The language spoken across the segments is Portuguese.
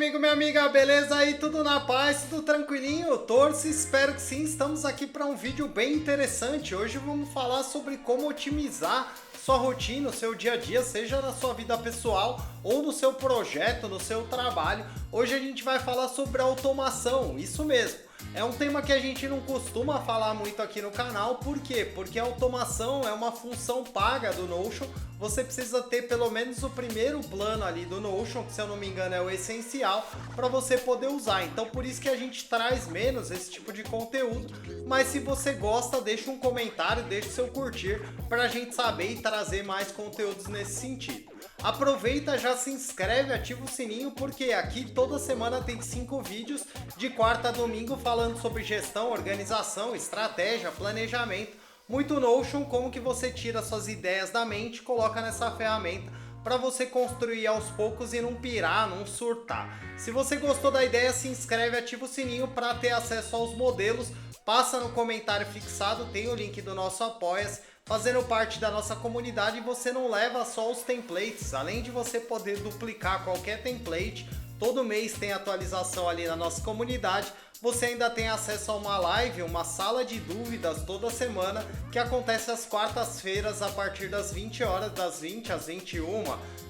amigo, minha amiga, beleza aí? Tudo na paz, tudo tranquilinho? Torço, espero que sim. Estamos aqui para um vídeo bem interessante. Hoje vamos falar sobre como otimizar sua rotina, o seu dia a dia, seja na sua vida pessoal ou no seu projeto, no seu trabalho. Hoje a gente vai falar sobre automação, isso mesmo. É um tema que a gente não costuma falar muito aqui no canal, por quê? Porque a automação é uma função paga do Notion, você precisa ter pelo menos o primeiro plano ali do Notion, que se eu não me engano é o essencial, para você poder usar. Então por isso que a gente traz menos esse tipo de conteúdo, mas se você gosta, deixa um comentário, deixa o seu curtir, para a gente saber e trazer mais conteúdos nesse sentido. Aproveita, já se inscreve, ativa o sininho, porque aqui toda semana tem 5 vídeos de quarta a domingo falando sobre gestão, organização, estratégia, planejamento, muito Notion, como que você tira suas ideias da mente e coloca nessa ferramenta para você construir aos poucos e não pirar, não surtar. Se você gostou da ideia, se inscreve, ativa o sininho para ter acesso aos modelos, passa no comentário fixado, tem o link do nosso Apoia-se. Fazendo parte da nossa comunidade, você não leva só os templates, além de você poder duplicar qualquer template, todo mês tem atualização ali na nossa comunidade, você ainda tem acesso a uma live, uma sala de dúvidas toda semana, que acontece às quartas-feiras a partir das 20 horas, das 20 às 21,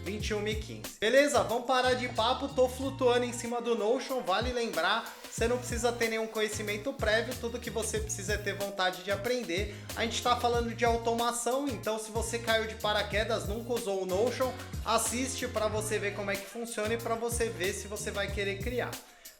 21h15. Beleza? Vamos parar de papo, tô flutuando em cima do Notion, vale lembrar, você não precisa ter nenhum conhecimento prévio, tudo que você precisa é ter vontade de aprender. A gente está falando de automação, então se você caiu de paraquedas, nunca usou o Notion, assiste para você ver como é que funciona e para você ver se você vai querer criar.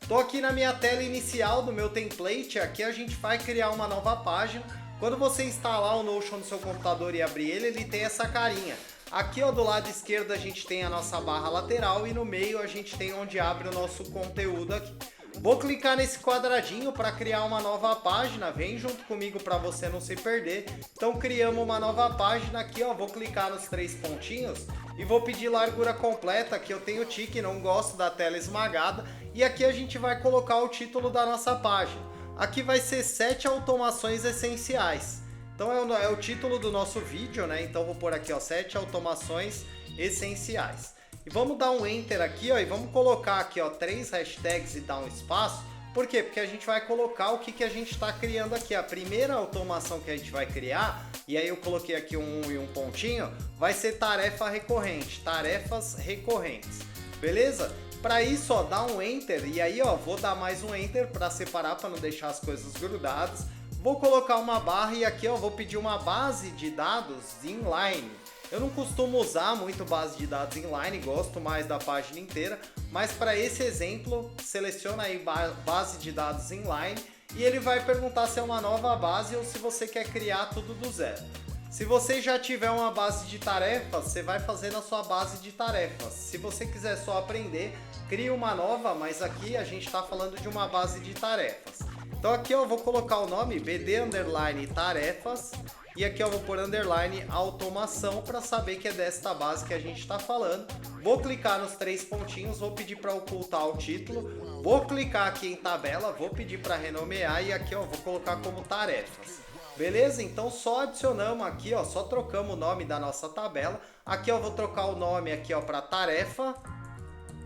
Estou aqui na minha tela inicial do meu template, aqui a gente vai criar uma nova página. Quando você instalar o Notion no seu computador e abrir ele, ele tem essa carinha. Aqui ó, do lado esquerdo a gente tem a nossa barra lateral e no meio a gente tem onde abre o nosso conteúdo aqui. Vou clicar nesse quadradinho para criar uma nova página, vem junto comigo para você não se perder. Então criamos uma nova página aqui, ó, vou clicar nos 3 pontinhos e vou pedir largura completa, que eu tenho tique, não gosto da tela esmagada. E aqui a gente vai colocar o título da nossa página. Aqui vai ser 7 automações essenciais. Então é o título do nosso vídeo, né? Então vou pôr aqui, ó, 7 automações essenciais. E vamos dar um enter aqui, ó, e vamos colocar aqui, ó, 3 hashtags e dar um espaço. Por quê? Porque a gente vai colocar o que a gente está criando aqui. A primeira automação que a gente vai criar, e aí eu coloquei aqui e um pontinho, vai ser tarefa recorrente, tarefas recorrentes. Beleza? Para isso, ó, dá um enter, e aí, ó, vou dar mais um enter para separar, para não deixar as coisas grudadas. Vou colocar uma barra e aqui, ó, vou pedir uma base de dados inline. Eu não costumo usar muito base de dados inline, gosto mais da página inteira, mas para esse exemplo, seleciona aí base de dados inline e ele vai perguntar se é uma nova base ou se você quer criar tudo do zero. Se você já tiver uma base de tarefas, você vai fazer na sua base de tarefas. Se você quiser só aprender, cria uma nova, mas aqui a gente está falando de uma base de tarefas. Então aqui eu vou colocar o nome BD underline tarefas. E aqui eu vou pôr underline automação para saber que é desta base que a gente está falando. Vou clicar nos 3 pontinhos, vou pedir para ocultar o título. Vou clicar aqui em tabela, vou pedir para renomear e aqui ó, vou colocar como tarefas. Beleza? Então só adicionamos aqui, ó, só trocamos o nome da nossa tabela. Aqui eu vou trocar o nome aqui ó, para tarefa.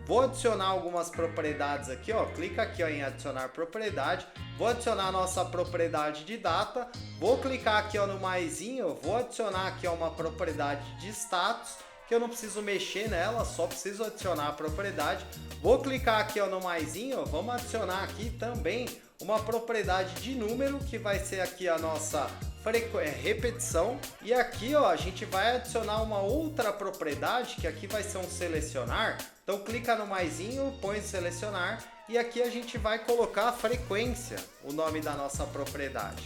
Vou adicionar algumas propriedades aqui, ó. Clica aqui ó, em adicionar propriedade. Vou adicionar a nossa propriedade de data. Vou clicar aqui ó, no maisinho. Vou adicionar aqui ó, uma propriedade de status, que eu não preciso mexer nela, só preciso adicionar a propriedade. Vou clicar aqui ó, no maisinho. Vamos adicionar aqui também uma propriedade de número, que vai ser aqui a nossa repetição. E aqui ó, a gente vai adicionar uma outra propriedade, que aqui vai ser um selecionar. Então clica no maisinho, põe selecionar e aqui a gente vai colocar a frequência, o nome da nossa propriedade.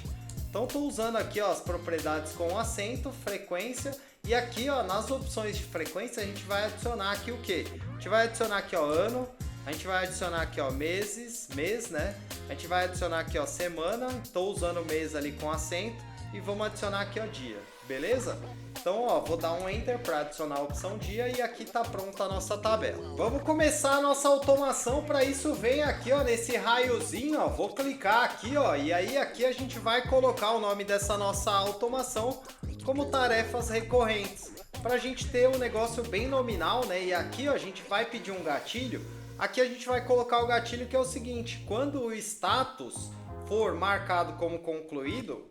Então estou usando aqui ó, as propriedades com acento, frequência, e aqui ó, nas opções de frequência a gente vai adicionar aqui o que? A gente vai adicionar aqui ó, ano, a gente vai adicionar aqui ó, mês, né? A gente vai adicionar aqui ó, semana, estou usando o mês ali com acento, e vamos adicionar aqui ó, dia, beleza? Então ó, vou dar um enter para adicionar a opção dia e aqui tá pronta a nossa tabela. Vamos começar a nossa automação. Para isso vem aqui ó, nesse raiozinho, ó, vou clicar aqui ó, e aí aqui a gente vai colocar o nome dessa nossa automação como tarefas recorrentes, para a gente ter um negócio bem nominal, né? E aqui ó, a gente vai pedir um gatilho aqui a gente vai colocar o gatilho que é o seguinte: quando o status for marcado como concluído,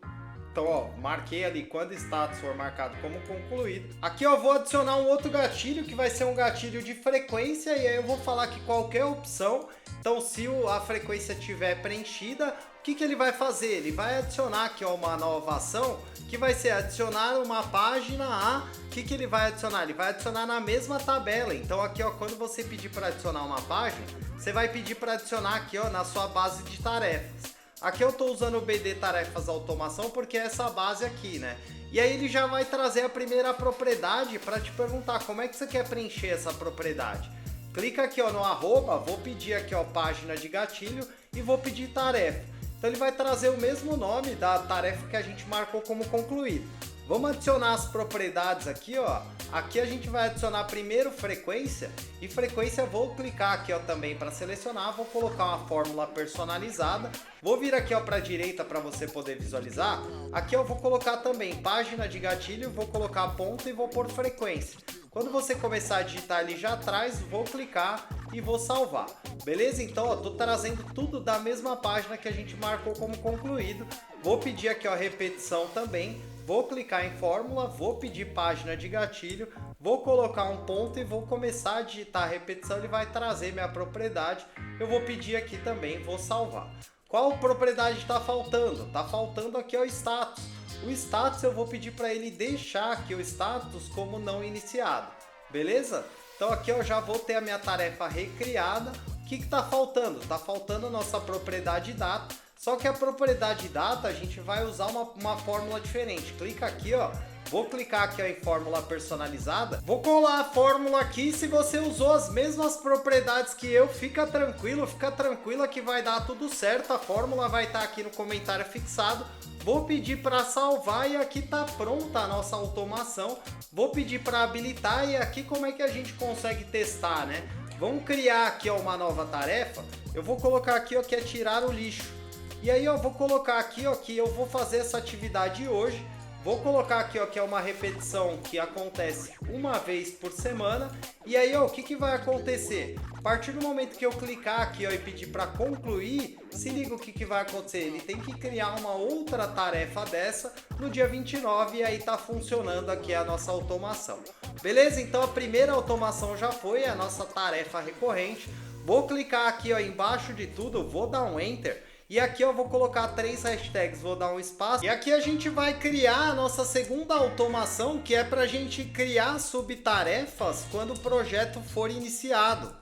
então, ó, marquei ali quando o status for marcado como concluído. Aqui eu vou adicionar um outro gatilho, que vai ser um gatilho de frequência, e aí eu vou falar que qualquer opção, então se a frequência estiver preenchida, o que ele vai fazer? Ele vai adicionar aqui, ó, uma nova ação, que vai ser adicionar uma página a... O que ele vai adicionar? Ele vai adicionar na mesma tabela. Então aqui, ó, quando você pedir para adicionar uma página, você vai pedir para adicionar aqui, ó, na sua base de tarefas. Aqui eu estou usando o BD Tarefas Automação porque é essa base aqui, né? E aí ele já vai trazer a primeira propriedade para te perguntar como é que você quer preencher essa propriedade. Clica aqui, ó, no arroba, vou pedir aqui, ó, página de gatilho e vou pedir tarefa. Então ele vai trazer o mesmo nome da tarefa que a gente marcou como concluído. Vamos adicionar as propriedades aqui, ó. Aqui a gente vai adicionar primeiro frequência, e frequência vou clicar aqui, ó, também para selecionar, vou colocar uma fórmula personalizada. Vou vir aqui, ó, para a direita para você poder visualizar. Aqui eu vou colocar também página de gatilho, vou colocar ponto e vou pôr frequência. Quando você começar a digitar ali já atrás, vou clicar e vou salvar. Beleza? Então, ó, tô trazendo tudo da mesma página que a gente marcou como concluído. Vou pedir aqui, ó, repetição também. Vou clicar em fórmula, vou pedir página de gatilho, vou colocar um ponto e vou começar a digitar a repetição, ele vai trazer minha propriedade. Eu vou pedir aqui também, vou salvar. Qual propriedade está faltando? Está faltando aqui o status. O status eu vou pedir para ele deixar aqui o status como não iniciado, beleza? Então aqui eu já vou ter a minha tarefa recriada. O que está faltando? Está faltando a nossa propriedade data. Só que a propriedade data a gente vai usar uma fórmula diferente. Clica aqui, ó. Vou clicar aqui, ó, em fórmula personalizada. Vou colar a fórmula aqui. Se você usou as mesmas propriedades que eu, fica tranquila que vai dar tudo certo. A fórmula vai estar aqui no comentário fixado. Vou pedir para salvar e aqui tá pronta a nossa automação. Vou pedir para habilitar e aqui como é que a gente consegue testar, né? Vamos criar aqui, ó, uma nova tarefa. Eu vou colocar aqui, ó, que é tirar o lixo. E aí eu vou colocar aqui, ó, que eu vou fazer essa atividade hoje. Vou colocar aqui, ó, que é uma repetição que acontece uma vez por semana. E aí, ó, o que vai acontecer? A partir do momento que eu clicar aqui, ó, e pedir para concluir, se liga o que vai acontecer. Ele tem que criar uma outra tarefa dessa no dia 29 e aí tá funcionando aqui a nossa automação. Beleza? Então a primeira automação já foi a nossa tarefa recorrente. Vou clicar aqui, ó, embaixo de tudo, vou dar um Enter. E aqui eu vou colocar 3 hashtags, vou dar um espaço. E aqui a gente vai criar a nossa segunda automação, que é para a gente criar subtarefas quando o projeto for iniciado.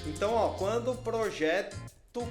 Então, ó, quando o projeto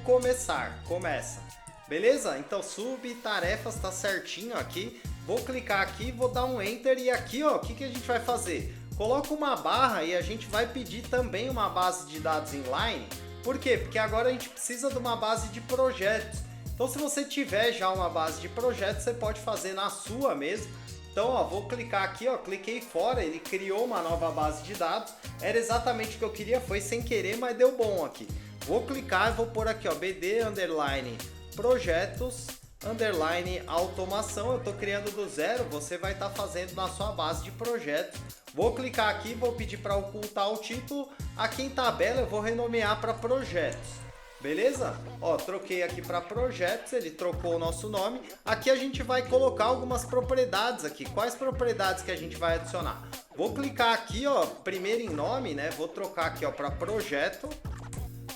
começa. Beleza? Então, subtarefas tá certinho aqui. Vou clicar aqui, vou dar um Enter e aqui, ó, o que a gente vai fazer? Coloca uma barra e a gente vai pedir também uma base de dados inline. Por quê? Porque agora a gente precisa de uma base de projetos. Então, se você tiver já uma base de projetos, você pode fazer na sua mesmo. Então, ó, vou clicar aqui, ó, cliquei fora, ele criou uma nova base de dados. Era exatamente o que eu queria, foi sem querer, mas deu bom aqui. Vou clicar e vou pôr aqui, ó, BD underline projetos underline automação. Eu estou criando do zero, você vai estar fazendo na sua base de projetos. Vou clicar aqui, vou pedir para ocultar o título. Aqui em tabela eu vou renomear para projetos. Beleza? Ó, troquei aqui para projetos, ele trocou o nosso nome. Aqui a gente vai colocar algumas propriedades aqui. Quais propriedades que a gente vai adicionar? Vou clicar aqui, ó, primeiro em nome, né? Vou trocar aqui, ó, para projeto.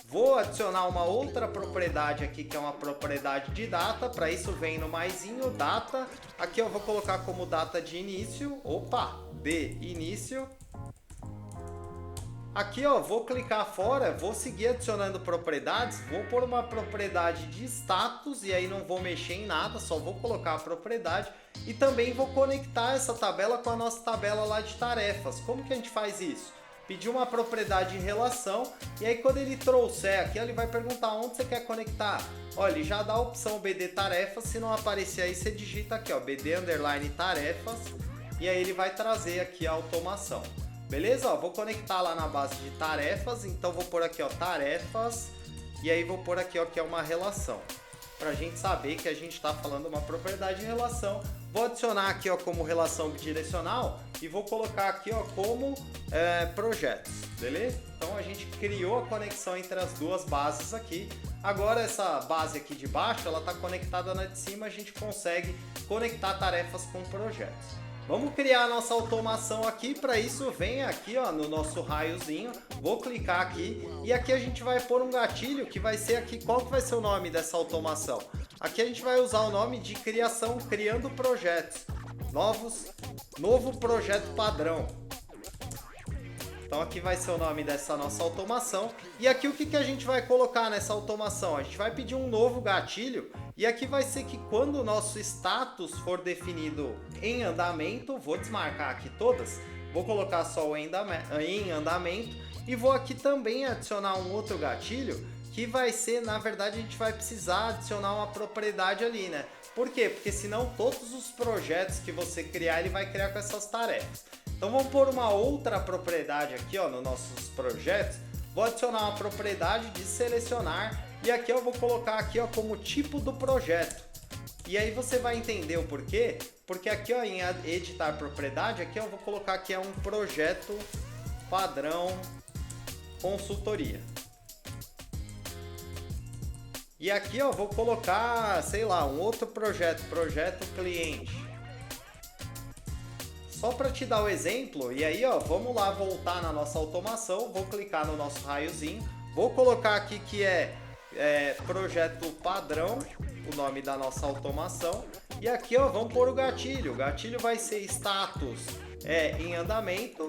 Vou adicionar uma outra propriedade aqui, que é uma propriedade de data. Para isso vem no maisinho, data. Aqui eu vou colocar como data de início. Opa, de início. Aqui, ó, vou clicar fora, vou seguir adicionando propriedades. Vou pôr uma propriedade de status e aí não vou mexer em nada, só vou colocar a propriedade. E também vou conectar essa tabela com a nossa tabela lá de tarefas. Como que a gente faz isso? Pedir uma propriedade em relação e aí quando ele trouxer aqui, ele vai perguntar onde você quer conectar. Olha, ele já dá a opção BD tarefas, se não aparecer aí você digita aqui, ó, BD underline tarefas e aí ele vai trazer aqui a automação. Beleza? Ó, vou conectar lá na base de tarefas, então vou pôr aqui, ó, tarefas e aí vou pôr aqui, ó, que é uma relação. Pra gente saber que a gente está falando uma propriedade em relação. Vou adicionar aqui, ó, como relação bidirecional e vou colocar aqui ó, como projetos, beleza? Então a gente criou a conexão entre as duas bases aqui. Agora essa base aqui de baixo, ela está conectada na de cima, a gente consegue conectar tarefas com projetos. Vamos criar a nossa automação aqui. Para isso, vem aqui ó, no nosso raiozinho, vou clicar aqui e aqui a gente vai pôr um gatilho que vai ser aqui. Qual que vai ser o nome dessa automação? Aqui a gente vai usar o nome de criação, criando projetos novo projeto padrão. Então aqui vai ser o nome dessa nossa automação. E aqui o que a gente vai colocar nessa automação? A gente vai pedir um novo gatilho. E aqui vai ser que quando o nosso status for definido em andamento, vou desmarcar aqui todas, vou colocar só o em andamento e vou aqui também adicionar um outro gatilho que vai ser, na verdade a gente vai precisar adicionar uma propriedade ali, né? Por quê? Porque senão todos os projetos que você criar, ele vai criar com essas tarefas. Então vamos pôr uma outra propriedade aqui ó, nos nossos projetos. Vou adicionar uma propriedade de selecionar e aqui eu vou colocar aqui ó, como tipo do projeto. E aí você vai entender o porquê, porque aqui ó, em editar propriedade, aqui eu vou colocar que é um projeto padrão consultoria. E aqui ó, vou colocar, sei lá, um outro projeto cliente. Só para te dar o exemplo, e aí ó, vamos lá voltar na nossa automação, vou clicar no nosso raiozinho, vou colocar aqui que é projeto padrão, o nome da nossa automação, e aqui ó, vamos pôr o gatilho vai ser status em andamento,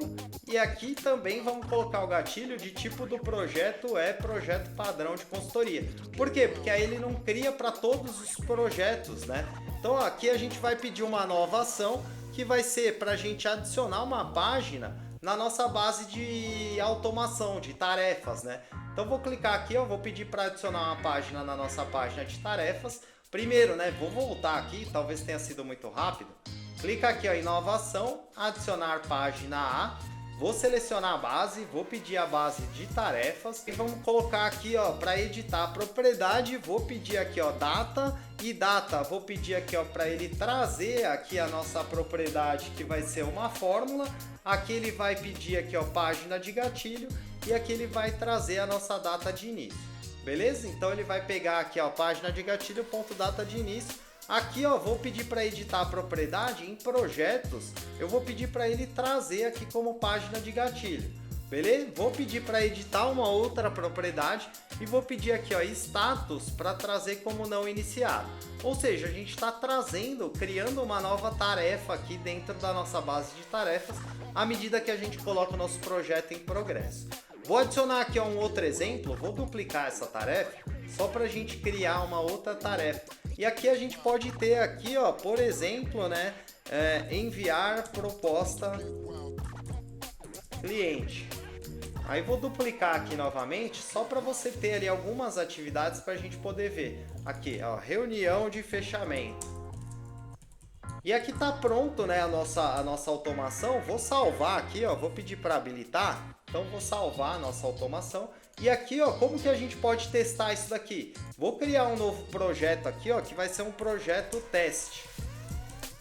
e aqui também vamos colocar o gatilho de tipo do projeto projeto padrão de consultoria. Por quê? Porque aí ele não cria para todos os projetos, né? Então ó, aqui a gente vai pedir uma nova ação, que vai ser para a gente adicionar uma página na nossa base de automação, de tarefas, né? Então vou clicar aqui, eu vou pedir para adicionar uma página na nossa página de tarefas. Primeiro, né, vou voltar aqui, talvez tenha sido muito rápido. Clica aqui ó, em nova ação, adicionar página A. Vou selecionar a base, vou pedir a base de tarefas e vamos colocar aqui ó, para editar a propriedade, vou pedir aqui ó, data e data, vou pedir aqui ó, para ele trazer aqui a nossa propriedade que vai ser uma fórmula, aqui ele vai pedir aqui ó, página de gatilho e aqui ele vai trazer a nossa data de início, beleza? Então ele vai pegar aqui ó, página de gatilho, ponto data de início. Aqui ó, vou pedir para editar a propriedade em projetos, eu vou pedir para ele trazer aqui como página de gatilho, beleza? Vou pedir para editar uma outra propriedade e vou pedir aqui ó, status para trazer como não iniciado. Ou seja, a gente está trazendo, criando uma nova tarefa aqui dentro da nossa base de tarefas, à medida que a gente coloca o nosso projeto em progresso. Vou adicionar aqui ó, um outro exemplo, vou duplicar essa tarefa, só para a gente criar uma outra tarefa. E aqui a gente pode ter aqui, ó, por exemplo, né, enviar proposta cliente. Aí vou duplicar aqui novamente, só para você ter ali algumas atividades para a gente poder ver. Aqui, ó, reunião de fechamento. E aqui tá pronto, né, a nossa automação. Vou salvar aqui, ó, vou pedir para habilitar. Então vou salvar a nossa automação. E aqui, ó, como que a gente pode testar isso daqui? Vou criar um novo projeto aqui, ó, que vai ser um projeto teste.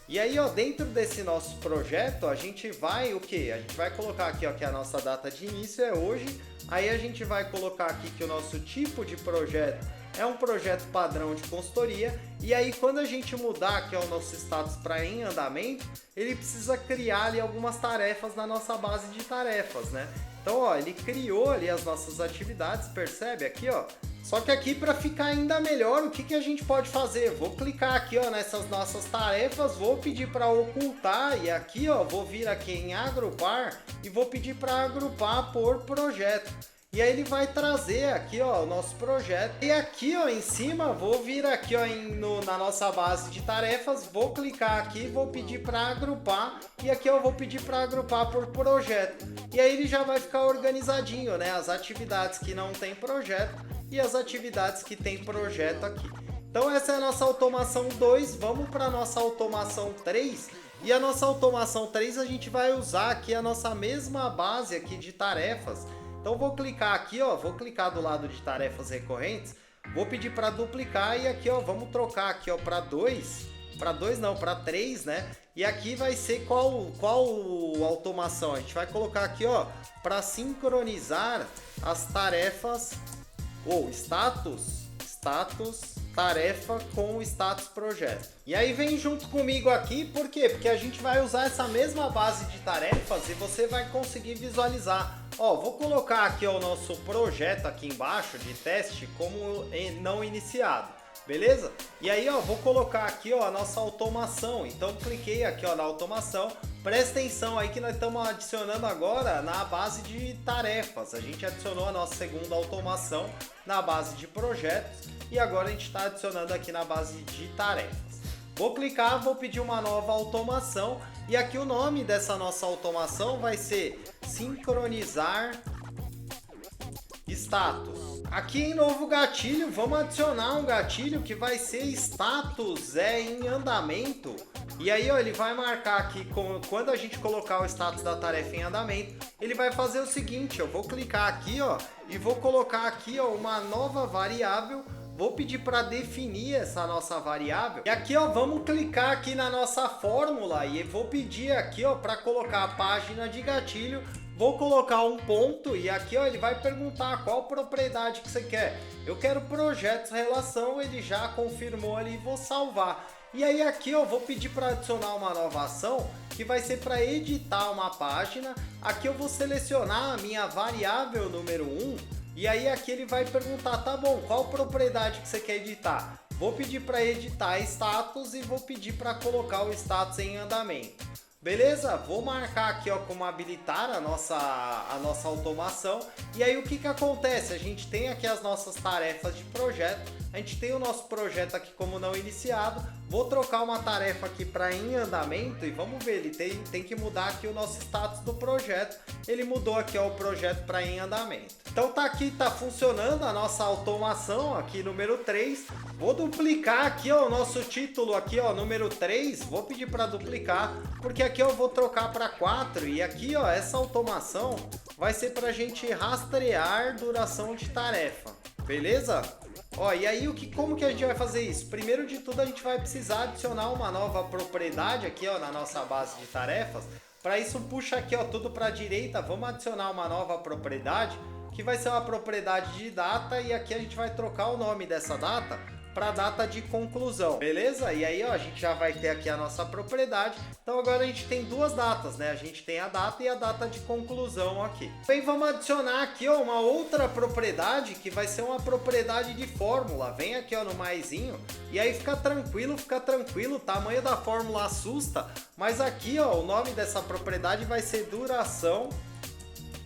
E aí, ó, dentro desse nosso projeto, a gente vai o quê? A gente vai colocar aqui, ó, que a nossa data de início é hoje. Aí a gente vai colocar aqui que o nosso tipo de projeto é um projeto padrão de consultoria. E aí, quando a gente mudar aqui ó, o nosso status para em andamento, ele precisa criar ali algumas tarefas na nossa base de tarefas, né? Então, ó, ele criou ali as nossas atividades, percebe aqui, ó. Só que aqui para ficar ainda melhor, o que a gente pode fazer? Vou clicar aqui, ó, nessas nossas tarefas, vou pedir para ocultar e aqui, ó, vou vir aqui em agrupar e vou pedir para agrupar por projeto. E aí ele vai trazer aqui, ó, o nosso projeto. E aqui, ó, em cima, vou vir aqui, ó, na nossa base de tarefas, vou clicar aqui, vou pedir para agrupar. E aqui eu vou pedir para agrupar por projeto. E aí ele já vai ficar organizadinho, né? As atividades que não tem projeto e as atividades que tem projeto aqui. Então essa é a nossa automação 2. Vamos para a nossa automação 3. E a nossa automação 3 a gente vai usar aqui a nossa mesma base aqui de tarefas. Então vou clicar aqui, ó, vou clicar do lado de tarefas recorrentes, vou pedir para duplicar e aqui, ó, vamos trocar aqui, ó, para 2 para 2 não, para 3, né? E aqui vai ser qual automação? A gente vai colocar aqui, ó, para sincronizar as tarefas ou status tarefa com o status projeto. E aí vem junto comigo aqui, por quê? Porque a gente vai usar essa mesma base de tarefas e você vai conseguir visualizar. Ó, vou colocar aqui ó, o nosso projeto aqui embaixo de teste como não iniciado. Beleza? E aí, ó, vou colocar aqui, ó, a nossa automação. Então, cliquei aqui, ó, na automação. Presta atenção aí que nós estamos adicionando agora na base de tarefas. A gente adicionou a nossa segunda automação na base de projetos e agora a gente está adicionando aqui na base de tarefas. Vou clicar, vou pedir uma nova automação e aqui o nome dessa nossa automação vai ser sincronizar status. Aqui em novo gatilho, vamos adicionar um gatilho que vai ser status em andamento. E aí, ó, ele vai marcar aqui, quando a gente colocar o status da tarefa em andamento, ele vai fazer o seguinte, eu vou clicar aqui, ó, e vou colocar aqui, ó, uma nova variável. Vou pedir para definir essa nossa variável. E aqui, ó, vamos clicar aqui na nossa fórmula e vou pedir aqui, ó, para colocar a página de gatilho. Vou colocar um ponto e aqui ó, ele vai perguntar qual propriedade que você quer. Eu quero projetos relação, ele já confirmou ali e vou salvar. E aí aqui eu vou pedir para adicionar uma nova ação que vai ser para editar uma página. Aqui eu vou selecionar a minha variável número 1 e aí aqui ele vai perguntar, tá bom, qual propriedade que você quer editar? Vou pedir para editar status e vou pedir para colocar o status em andamento. Beleza? Vou marcar aqui ó, como habilitar a nossa automação. E aí o que acontece? A gente tem aqui as nossas tarefas de projeto. A gente tem o nosso projeto aqui como não iniciado. Vou trocar uma tarefa aqui para em andamento e vamos ver, ele tem que mudar aqui o nosso status do projeto. Ele mudou aqui ó, o projeto para em andamento. Então tá aqui, tá funcionando a nossa automação aqui número 3. Vou duplicar aqui ó, o nosso título aqui ó, número 3. Vou pedir para duplicar, porque aqui eu vou trocar para 4 e aqui ó, essa automação vai ser para a gente rastrear duração de tarefa. Beleza? Ó, e aí como que a gente vai fazer isso? Primeiro de tudo a gente vai precisar adicionar uma nova propriedade aqui ó, na nossa base de tarefas. Para isso puxa aqui ó, tudo para a direita, vamos adicionar uma nova propriedade que vai ser uma propriedade de data e aqui a gente vai trocar o nome dessa data para data de conclusão, beleza? E aí ó, a gente já vai ter aqui a nossa propriedade. Então agora a gente tem duas datas, né? A gente tem a data e a data de conclusão aqui. Bem, vamos adicionar aqui ó, uma outra propriedade que vai ser uma propriedade de fórmula. Vem aqui ó, no maisinho e aí fica tranquilo, o tamanho da fórmula assusta, mas aqui ó, o nome dessa propriedade vai ser duração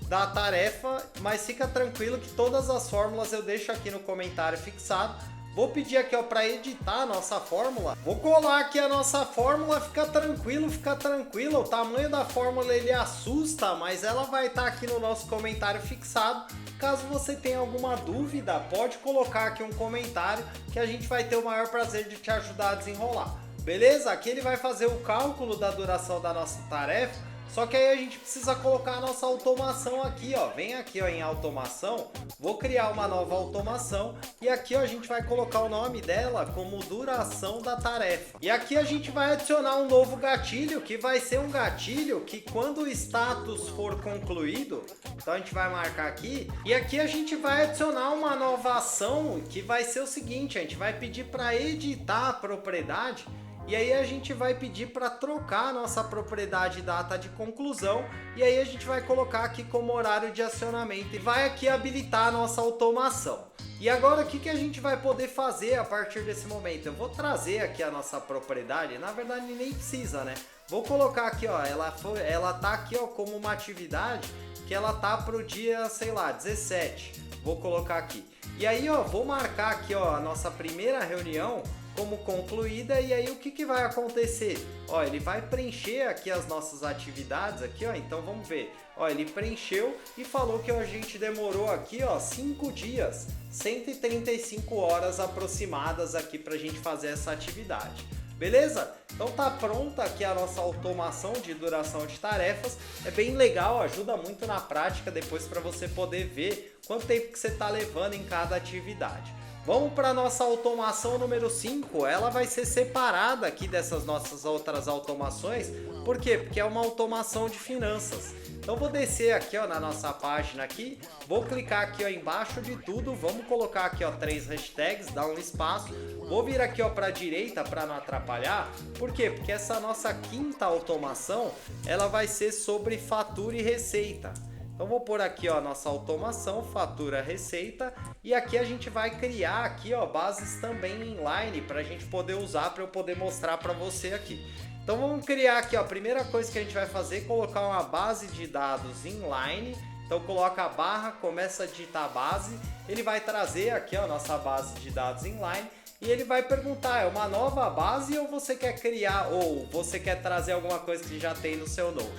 da tarefa, mas fica tranquilo que todas as fórmulas eu deixo aqui no comentário fixado. Vou pedir aqui ó, para editar a nossa fórmula. Vou colar aqui a nossa fórmula, fica tranquilo. O tamanho da fórmula ele assusta, mas ela vai estar aqui no nosso comentário fixado. Caso você tenha alguma dúvida, pode colocar aqui um comentário que a gente vai ter o maior prazer de te ajudar a desenrolar. Beleza? Aqui ele vai fazer o cálculo da duração da nossa tarefa. Só que aí a gente precisa colocar a nossa automação aqui, ó. Vem aqui, ó, em automação. Vou criar uma nova automação e aqui, ó, a gente vai colocar o nome dela como duração da tarefa. E aqui a gente vai adicionar um novo gatilho, que vai ser um gatilho que quando o status for concluído, então a gente vai marcar aqui. E aqui a gente vai adicionar uma nova ação que vai ser o seguinte, a gente vai pedir para editar a propriedade. E aí a gente vai pedir para trocar a nossa propriedade data de conclusão e aí a gente vai colocar aqui como horário de acionamento e vai aqui habilitar a nossa automação. E agora o que a gente vai poder fazer a partir desse momento? Eu vou trazer aqui a nossa propriedade, na verdade nem precisa, né? Vou colocar aqui, ó, ela tá aqui ó, como uma atividade que ela tá para o dia, sei lá, 17. Vou colocar aqui. E aí, ó, vou marcar aqui ó, a nossa primeira reunião como concluída e aí o que vai acontecer? Ó, ele vai preencher aqui as nossas atividades aqui, ó, então vamos ver. Ó, ele preencheu e falou que a gente demorou aqui, ó, 5 dias, 135 horas aproximadas aqui pra gente fazer essa atividade. Beleza? Então tá pronta aqui a nossa automação de duração de tarefas. É bem legal, ajuda muito na prática depois para você poder ver quanto tempo que você está levando em cada atividade. Vamos para a nossa automação número 5, ela vai ser separada aqui dessas nossas outras automações. Por quê? Porque é uma automação de finanças. Então vou descer aqui ó, na nossa página aqui, vou clicar aqui ó, embaixo de tudo, vamos colocar aqui ó, 3 hashtags, dar um espaço, vou vir aqui ó, para a direita para não atrapalhar. Por quê? Porque essa nossa quinta automação, ela vai ser sobre fatura e receita. Então vou pôr aqui ó, a nossa automação, fatura, receita, e aqui a gente vai criar aqui ó, bases também inline para a gente poder usar, para eu poder mostrar para você aqui. Então vamos criar aqui ó, a primeira coisa que a gente vai fazer é colocar uma base de dados inline. Então coloca a barra, começa a digitar a base, ele vai trazer aqui ó, a nossa base de dados inline. E ele vai perguntar, é uma nova base ou você quer criar, ou você quer trazer alguma coisa que já tem no seu Notion?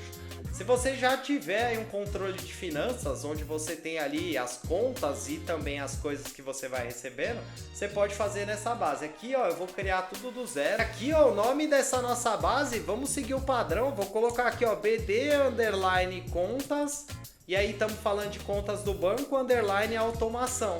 Se você já tiver um controle de finanças, onde você tem ali as contas e também as coisas que você vai recebendo, você pode fazer nessa base. Aqui ó, eu vou criar tudo do zero. Aqui ó, o nome dessa nossa base, vamos seguir o padrão, vou colocar aqui ó, BD underline contas, e aí estamos falando de contas do banco underline automação.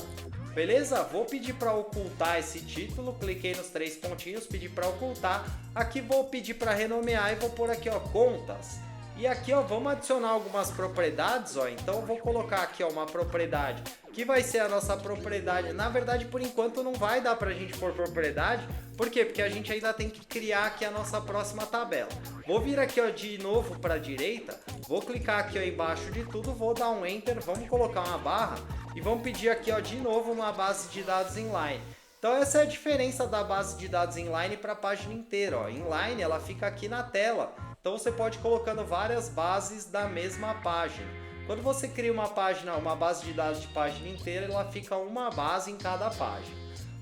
Beleza? Vou pedir para ocultar esse título, cliquei nos 3 pontinhos, pedi para ocultar. Aqui vou pedir para renomear e vou pôr aqui ó, contas. E aqui ó, vamos adicionar algumas propriedades, ó. Então eu vou colocar aqui ó, uma propriedade que vai ser a nossa propriedade. Na verdade, por enquanto não vai dar pra gente pôr propriedade. Por quê? Porque a gente ainda tem que criar aqui a nossa próxima tabela. Vou vir aqui ó, de novo para a direita, vou clicar aqui ó, embaixo de tudo, vou dar um enter, vamos colocar uma barra e vamos pedir aqui ó, de novo uma base de dados inline. Então essa é a diferença da base de dados inline para a página inteira. Ó. Inline ela fica aqui na tela. Então você pode ir colocando várias bases da mesma página. Quando você cria uma página, uma base de dados de página inteira, ela fica uma base em cada página.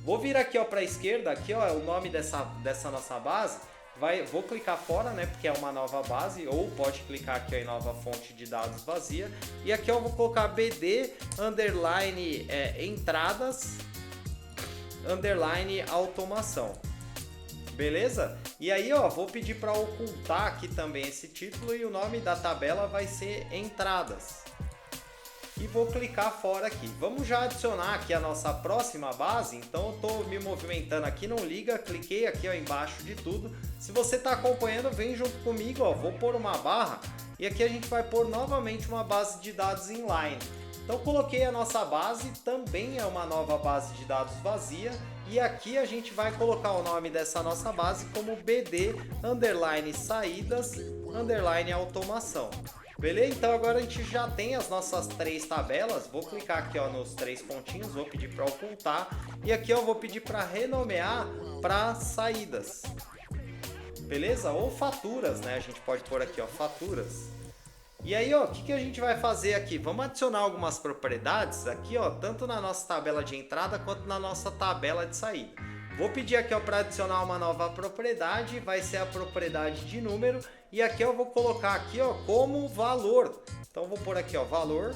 Vou vir aqui para a esquerda, aqui ó, é o nome dessa nossa base. Vou clicar fora, né, porque é uma nova base, ou pode clicar aqui ó, em nova fonte de dados vazia. E aqui eu vou colocar BD underline entradas underline automação. Beleza? E aí, ó, vou pedir para ocultar aqui também esse título e o nome da tabela vai ser entradas. E vou clicar fora aqui. Vamos já adicionar aqui a nossa próxima base. Então eu estou me movimentando aqui, não liga, cliquei aqui ó, embaixo de tudo. Se você está acompanhando, vem junto comigo, ó, vou pôr uma barra e aqui a gente vai pôr novamente uma base de dados inline. Então coloquei a nossa base, também é uma nova base de dados vazia. E aqui a gente vai colocar o nome dessa nossa base como BD underline saídas underline automação. Beleza? Então agora a gente já tem as nossas 3 tabelas. Vou clicar aqui ó, nos 3 pontinhos, vou pedir para ocultar. E aqui eu vou pedir para renomear para saídas. Beleza? Ou faturas, né? A gente pode pôr aqui ó, faturas. E aí, ó, o que a gente vai fazer aqui? Vamos adicionar algumas propriedades aqui, ó, tanto na nossa tabela de entrada quanto na nossa tabela de saída. Vou pedir aqui, ó, para adicionar uma nova propriedade, vai ser a propriedade de número, e aqui eu vou colocar aqui, ó, como valor. Então vou pôr aqui, ó, valor.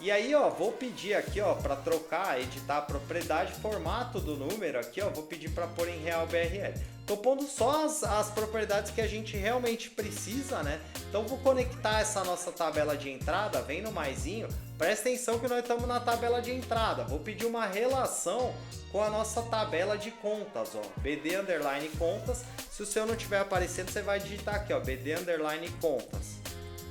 E aí, ó, vou pedir aqui, ó, para trocar, editar a propriedade, formato do número aqui, ó, vou pedir para pôr em real BRL. Tô pondo só as propriedades que a gente realmente precisa, né? Então vou conectar essa nossa tabela de entrada, vem no maisinho, presta atenção que nós estamos na tabela de entrada. Vou pedir uma relação com a nossa tabela de contas, ó, BD underline contas. Se o seu não estiver aparecendo, você vai digitar aqui, ó, BD underline contas.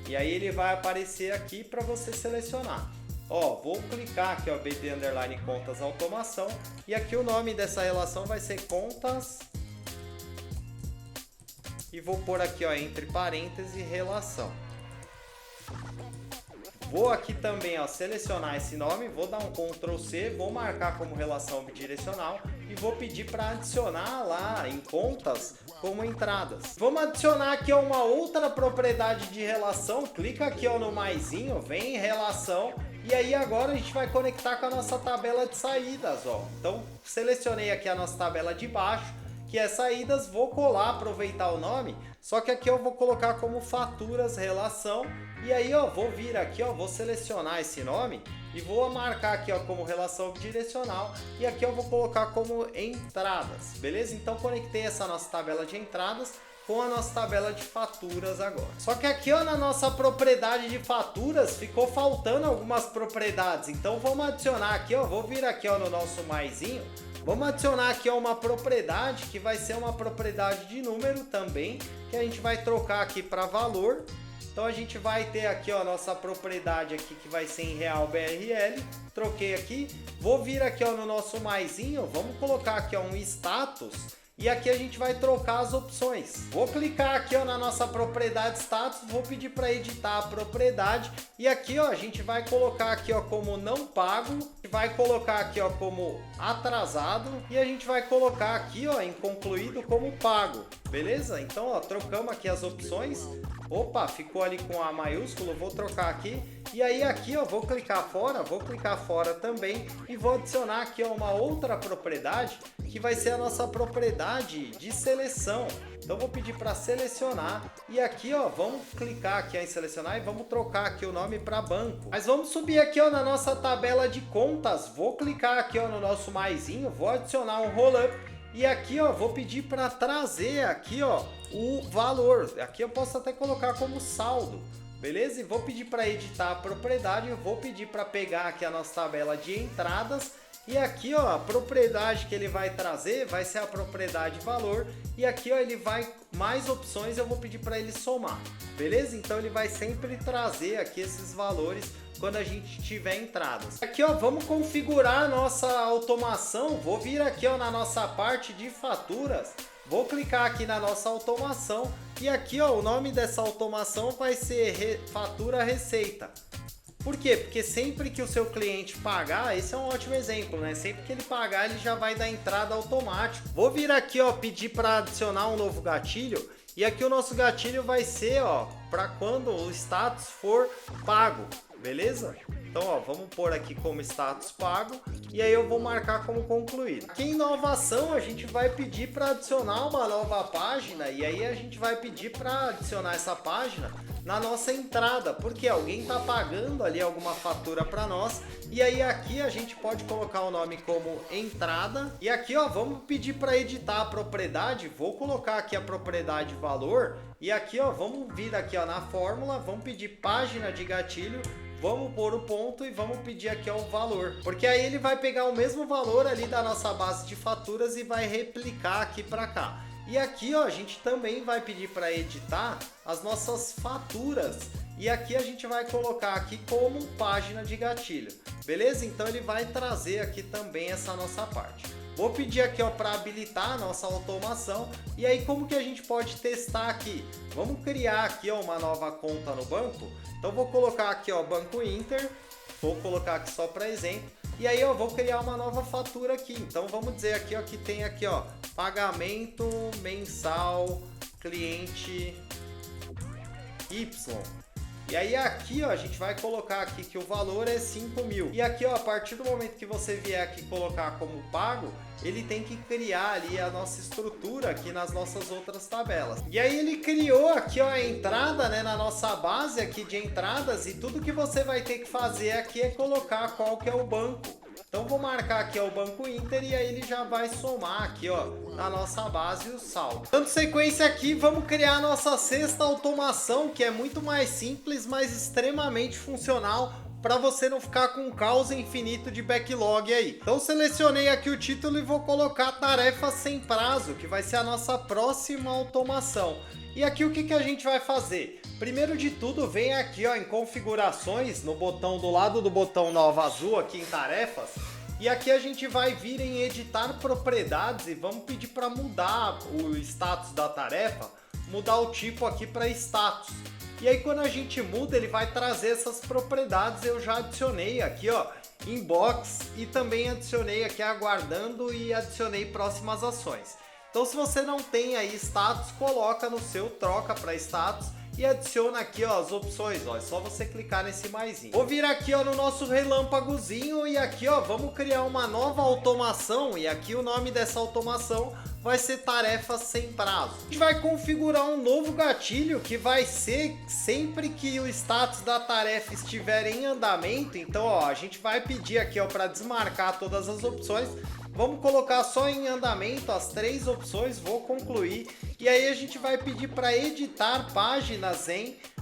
E aí ele vai aparecer aqui para você selecionar. Ó, vou clicar aqui, ó, BD underline contas automação, e aqui o nome dessa relação vai ser contas. E vou pôr aqui ó, entre parênteses relação. Vou aqui também ó, selecionar esse nome, vou dar um Ctrl C, vou marcar como relação bidirecional e vou pedir para adicionar lá em contas como entradas. Vamos adicionar aqui ó, uma outra propriedade de relação, clica aqui ó, no maisinho, vem em relação. E aí agora a gente vai conectar com a nossa tabela de saídas. Ó. Então selecionei aqui a nossa tabela de baixo, que é saídas, vou colar, aproveitar o nome, só que aqui eu vou colocar como faturas relação, e aí ó, vou vir aqui, ó, vou selecionar esse nome e vou marcar aqui ó, como relação bidirecional, e aqui eu vou colocar como entradas, beleza? Então conectei essa nossa tabela de entradas, com a nossa tabela de faturas agora. Só que aqui, ó, na nossa propriedade de faturas ficou faltando algumas propriedades. Então vamos adicionar aqui, ó, vou vir aqui, ó, no nosso maisinho. Vamos adicionar aqui, ó, uma propriedade que vai ser uma propriedade de número também, que a gente vai trocar aqui para valor. Então a gente vai ter aqui, ó, nossa propriedade aqui que vai ser em real BRL. Troquei aqui. Vou vir aqui, ó, no nosso maisinho, vamos colocar aqui, ó, um status. E aqui a gente vai trocar as opções. Vou clicar aqui, ó, na nossa propriedade status, vou pedir para editar a propriedade. E aqui, ó, a gente vai colocar aqui, ó, como não pago, vai colocar aqui, ó, como atrasado e a gente vai colocar aqui, ó, em concluído como pago. Beleza? Então, ó, trocamos aqui as opções. Opa, ficou ali com A maiúsculo, vou trocar aqui. E aí aqui, ó, vou clicar fora também e vou adicionar aqui, ó, uma outra propriedade que vai ser a nossa propriedade de seleção. Então vou pedir para selecionar e aqui, ó, vamos clicar aqui em selecionar e vamos trocar aqui o nome para banco. Mas vamos subir aqui, ó, na nossa tabela de contas. Vou clicar aqui, ó, no nosso maisinho, vou adicionar um rollup e aqui, ó, vou pedir para trazer aqui, ó, o valor. Aqui eu posso até colocar como saldo. Beleza? E vou pedir para editar a propriedade, eu vou pedir para pegar aqui a nossa tabela de entradas e aqui, ó, a propriedade que ele vai trazer vai ser a propriedade valor e aqui, ó, ele vai mais opções, eu vou pedir para ele somar. Beleza? Então ele vai sempre trazer aqui esses valores quando a gente tiver entradas. Aqui, ó, vamos configurar a nossa automação. Vou vir aqui, ó, na nossa parte de faturas. Vou clicar aqui na nossa automação e aqui, ó, o nome dessa automação vai ser fatura receita. Por quê? Porque sempre que o seu cliente pagar, esse é um ótimo exemplo, né? Sempre que ele pagar, ele já vai dar entrada automático. Vou vir aqui, ó, pedir para adicionar um novo gatilho e aqui o nosso gatilho vai ser, ó, para quando o status for pago, beleza? Então, ó, vamos pôr aqui como status pago e aí eu vou marcar como concluído. Aqui em inovação a gente vai pedir para adicionar uma nova página e aí a gente vai pedir para adicionar essa página na nossa entrada, porque alguém está pagando ali alguma fatura para nós e aí aqui a gente pode colocar o nome como entrada e aqui, ó, vamos pedir para editar a propriedade. Vou colocar aqui a propriedade valor e aqui, ó, vamos vir aqui, ó, na fórmula, vamos pedir página de gatilho. Vamos pôr o ponto e vamos pedir aqui, ó, o valor. Porque aí ele vai pegar o mesmo valor ali da nossa base de faturas e vai replicar aqui para cá. E aqui, ó, a gente também vai pedir para editar as nossas faturas. E aqui a gente vai colocar aqui como página de gatilho. Beleza? Então ele vai trazer aqui também essa nossa parte. Vou pedir aqui, ó, para habilitar a nossa automação. E aí como que a gente pode testar aqui? Vamos criar aqui, ó, uma nova conta no banco. Então vou colocar aqui, ó, Banco Inter. Vou colocar aqui só para exemplo. E aí eu vou criar uma nova fatura aqui. Então vamos dizer aqui, ó, que tem aqui, ó, pagamento mensal cliente Y. E aí aqui, ó, a gente vai colocar aqui que o valor é 5.000. E aqui, ó, a partir do momento que você vier aqui colocar como pago, ele tem que criar ali a nossa estrutura aqui nas nossas outras tabelas. E aí ele criou aqui, ó, a entrada, né, na nossa base aqui de entradas e tudo que você vai ter que fazer aqui é colocar qual que é o banco. Então vou marcar aqui, ó, o Banco Inter e aí ele já vai somar aqui, ó, na nossa base o saldo. Dando sequência aqui, vamos criar a nossa sexta automação, que é muito mais simples, mas extremamente funcional para você não ficar com um caos infinito de backlog aí. Então selecionei aqui o título e vou colocar tarefa sem prazo, que vai ser a nossa próxima automação. E aqui o que que a gente vai fazer? Primeiro de tudo, vem aqui, ó, em configurações, no botão do lado do botão nova azul aqui em tarefas. E aqui a gente vai vir em editar propriedades e vamos pedir para mudar o status da tarefa, mudar o tipo aqui para status. E aí quando a gente muda, ele vai trazer essas propriedades. Eu já adicionei aqui, ó, inbox e também adicionei aqui aguardando e adicionei próximas ações. Então se você não tem aí status, coloca no seu, troca para status e adiciona aqui, ó, as opções, ó, é só você clicar nesse maisinho. Vou vir aqui, ó, no nosso relâmpagozinho e aqui, ó, vamos criar uma nova automação e aqui o nome dessa automação vai ser tarefas sem prazo. A gente vai configurar um novo gatilho que vai ser sempre que o status da tarefa estiver em andamento. Então, ó, a gente vai pedir aqui, ó, para desmarcar todas as opções. Vamos colocar só em andamento as 3 opções, vou concluir E aí a gente vai pedir para editar páginas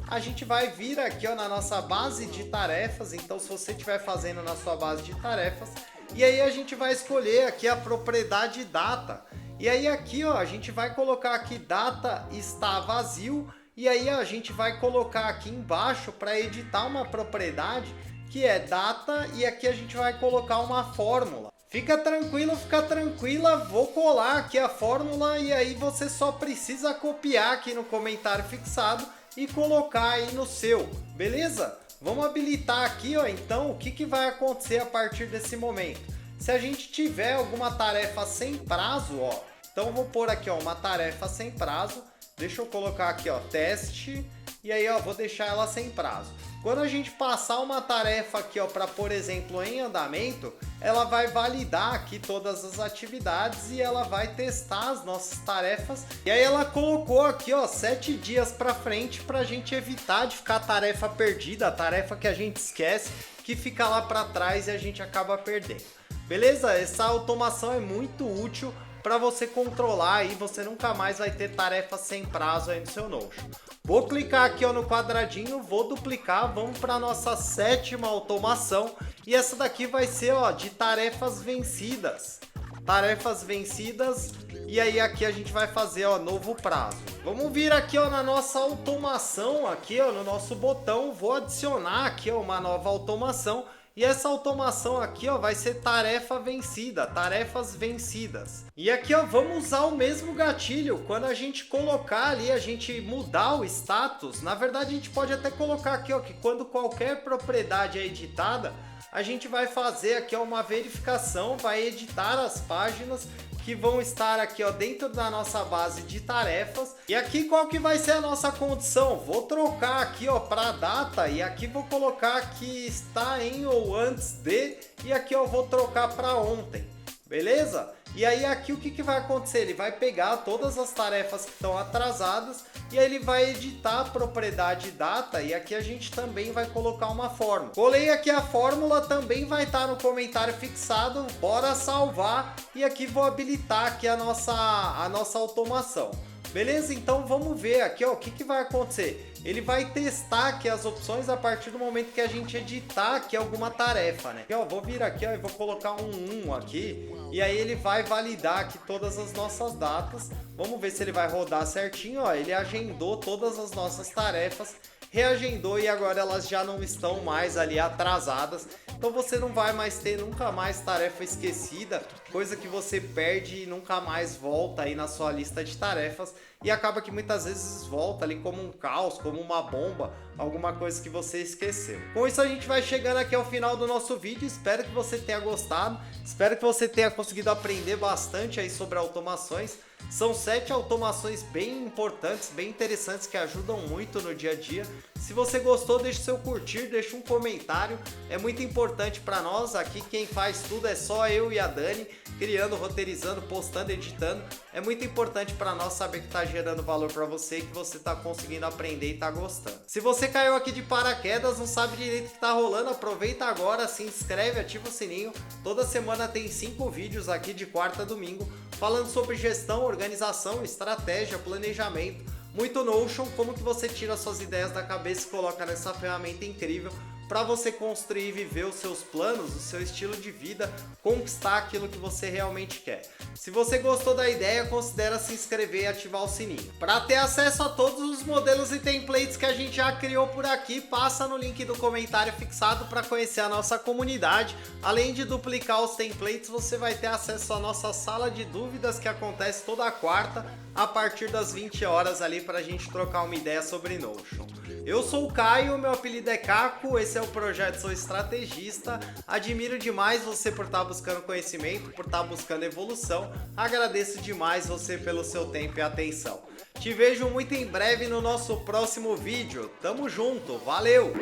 a gente vai vir aqui ó, na nossa base de tarefas, então se você estiver fazendo na sua base de tarefas, e aí a gente vai escolher aqui a propriedade data. E aí aqui ó, a gente vai colocar aqui data está vazio, e aí a gente vai colocar aqui embaixo para editar uma propriedade que é data, e aqui a gente vai colocar uma fórmula. Fica tranquilo, fica tranquila, vou colar aqui a fórmula e aí você só precisa copiar aqui no comentário fixado e colocar aí no seu, beleza? Vamos habilitar aqui, ó, então o que vai acontecer a partir desse momento? Se a gente tiver alguma tarefa sem prazo, ó, então eu vou pôr aqui ó, uma tarefa sem prazo, deixa eu colocar aqui ó, teste, e aí ó, vou deixar ela sem prazo. Quando a gente passar uma tarefa aqui ó, para por exemplo em andamento, ela vai validar aqui todas as atividades e ela vai testar as nossas tarefas. E aí ela colocou aqui ó, 7 dias para frente para a gente evitar de ficar tarefa perdida, a tarefa que a gente esquece, que fica lá para trás e a gente acaba perdendo. Beleza? Essa automação é muito útil para você controlar aí, você nunca mais vai ter tarefas sem prazo aí no seu Notion. Vou clicar aqui ó, no quadradinho, vou duplicar, vamos para nossa 7ª automação e essa daqui vai ser ó, de tarefas vencidas. Tarefas vencidas e aí aqui a gente vai fazer ó, novo prazo. Vamos vir aqui ó, na nossa automação, aqui ó, no nosso botão, vou adicionar aqui ó, uma nova automação. E essa automação aqui ó, vai ser tarefa vencida, tarefas vencidas. E aqui ó, vamos usar o mesmo gatilho. Quando a gente colocar ali, a gente mudar o status, na verdade a gente pode até colocar aqui ó, que quando qualquer propriedade é editada, a gente vai fazer aqui ó, uma verificação, vai editar as páginas que vão estar aqui ó, dentro da nossa base de tarefas. E aqui qual que vai ser a nossa condição? Vou trocar aqui ó, para data e aqui vou colocar que está em ou antes de, e aqui eu vou trocar para ontem, beleza? E aí aqui o que vai acontecer? Ele vai pegar todas as tarefas que estão atrasadas e aí ele vai editar a propriedade data e aqui a gente também vai colocar uma fórmula. Colei aqui a fórmula, também vai estar no comentário fixado, bora salvar e aqui vou habilitar aqui a nossa automação. Beleza? Então vamos ver aqui ó, o que vai acontecer. Ele vai testar aqui as opções a partir do momento que a gente editar aqui alguma tarefa, né? Aqui, ó, vou vir aqui ó, e vou colocar um 1 aqui e aí ele vai validar aqui todas as nossas datas. Vamos ver se ele vai rodar certinho, ó. Ele agendou todas as nossas tarefas, reagendou e agora elas já não estão mais ali atrasadas. Então você não vai mais ter nunca mais tarefa esquecida, coisa que você perde e nunca mais volta aí na sua lista de tarefas e acaba que muitas vezes volta ali como um caos, como uma bomba, alguma coisa que você esqueceu. Com isso a gente vai chegando aqui ao final do nosso vídeo, espero que você tenha gostado, espero que você tenha conseguido aprender bastante aí sobre automações. São 7 automações bem importantes, bem interessantes, que ajudam muito no dia a dia. Se você gostou, deixe seu curtir, deixe um comentário, é muito importante para nós. Aqui quem faz tudo é só eu e a Dani, criando, roteirizando, postando, editando. É muito importante para nós saber que está gerando valor para você, que você está conseguindo aprender e está gostando. Se você caiu aqui de paraquedas, não sabe direito o que está rolando, aproveita agora, se inscreve, ativa o sininho. Toda semana tem 5 vídeos aqui de quarta a domingo, falando sobre gestão, organização, estratégia, planejamento, muito Notion, como que você tira suas ideias da cabeça e coloca nessa ferramenta incrível para você construir e viver os seus planos, o seu estilo de vida, conquistar aquilo que você realmente quer. Se você gostou da ideia, considere se inscrever e ativar o sininho. Para ter acesso a todos os modelos e templates que a gente já criou por aqui, passa no link do comentário fixado para conhecer a nossa comunidade. Além de duplicar os templates, você vai ter acesso à nossa sala de dúvidas que acontece toda quarta a partir das 20 horas ali para a gente trocar uma ideia sobre Notion. Eu sou o Caio, meu apelido é Caco, esse é o projeto Sou Estrategista. Admiro demais você por estar buscando conhecimento, por estar buscando evolução. Agradeço demais você pelo seu tempo e atenção. Te vejo muito em breve no nosso próximo vídeo. Tamo junto, valeu!